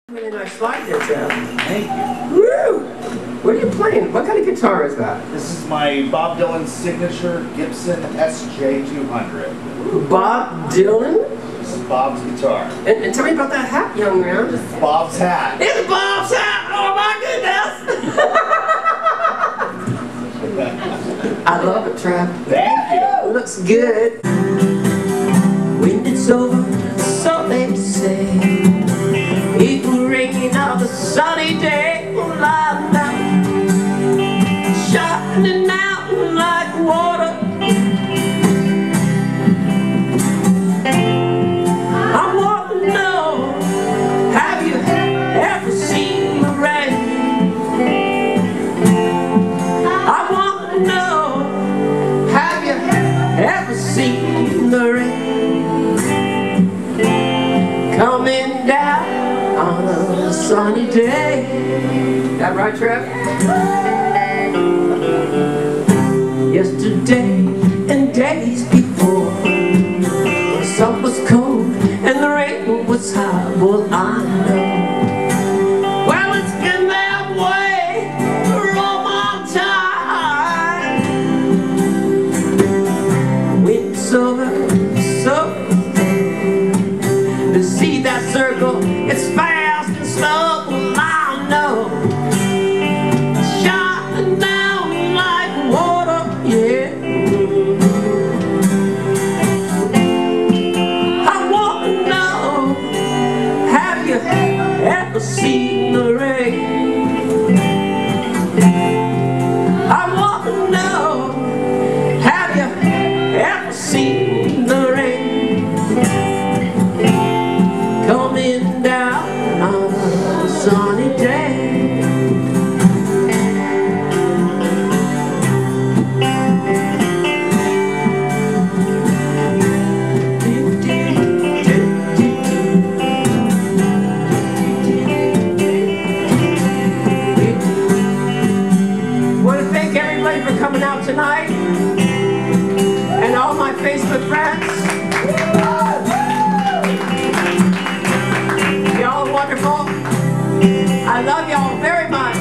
Really nice slide there, Jeff. Thank you. Woo! What are you playing? What kind of guitar is that? This is my Bob Dylan signature Gibson SJ200. Bob Dylan? This is Bob's guitar. And tell me about that hat, young man. Bob's hat. It's Bob's hat! Oh my goodness! I love it, Trev. Thank you. It looks good. When it's over, so they say. It will rain on a sunny day, lying down, shining out like water. I want to know, have you ever seen the rain? I want to know, have you ever seen the rain coming down on a sunny day? That right, Trev? Yesterday and days before, the sun was cold and the rain was high. Well, I know. Well, it's been that way for all my time. When it's over, so to see that circle, it's fast and slow. Well, I know. Shining down like water, yeah. I want to know, have you ever seen the rain? I want to know, have you ever seen the rain coming down on a sunny day? I want to thank everybody for coming out tonight, and all my Facebook friends. Y'all are wonderful. I love y'all very much.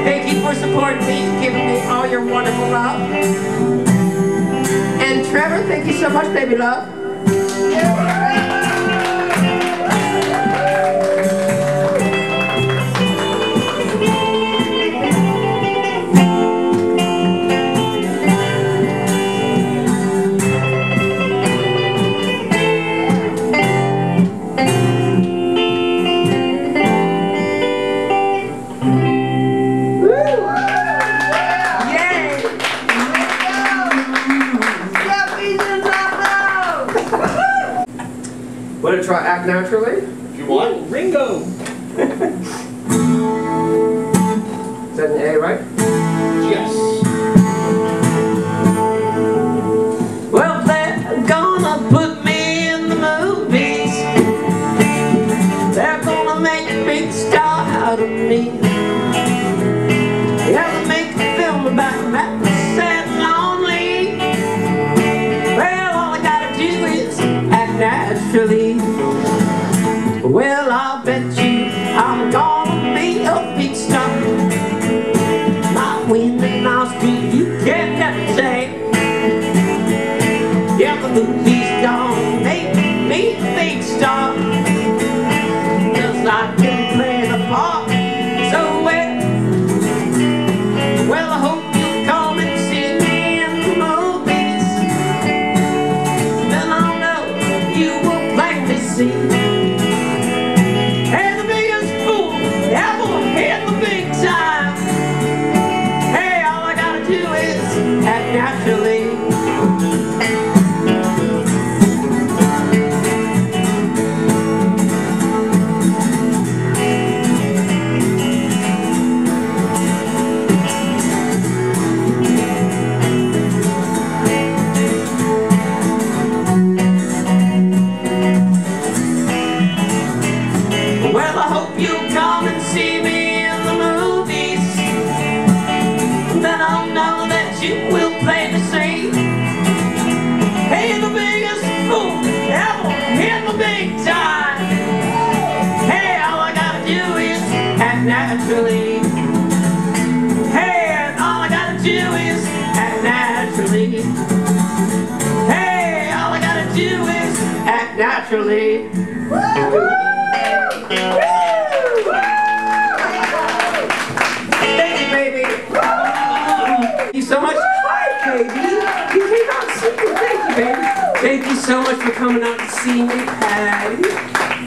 Thank you for supporting me and giving me all your wonderful love. And Trevor, thank you so much, baby love. Want to try Act Naturally? If you want. Ringo! Is that an A, right? Yes. Well, they're gonna put me in the movies. They're gonna make a big star out of me. Yeah, they'll make a film about me, sad and lonely. Well, all I gotta do is act naturally. Well, I'll bet you I'm gonna be a big star. Not winning Oscar, you can't never say. Yeah, the movie's gonna make me a big star, 'cause I can play the part so well. Well, I hope you'll come and see me in the movies. Then I'll know you will plainly see. Naturally. naturally. Hey, and all I gotta do is act naturally. Hey, all I gotta do is act naturally. Thank you, baby. Thank you so much. Hi, baby. You came out to see me. Thank you, baby. Thank you so much for coming out to see me, Patty.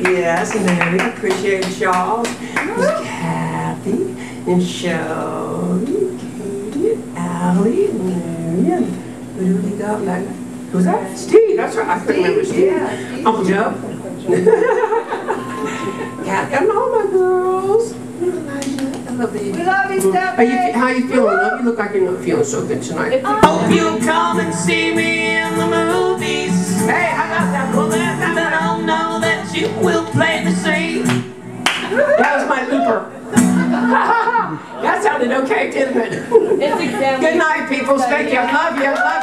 Yes, Mary, I appreciate y'all. There's Kathy and Shelby, Katie, Allie, and Mary. Who do we got? Like, who's that? Steve. That's right. I couldn't remember Steve. Yeah, Uncle Joe. Kathy and all my girls. I love you. We love you, Stefi. How you feeling, love? You look like you're not feeling so good tonight. Hope you'll come and see me in the movies. Hey, how about that? Well, then I'll know that you will play the scene. That was my looper. That sounded okay, didn't it? It's exactly. Good night, people. Thank you. I love you. I love you.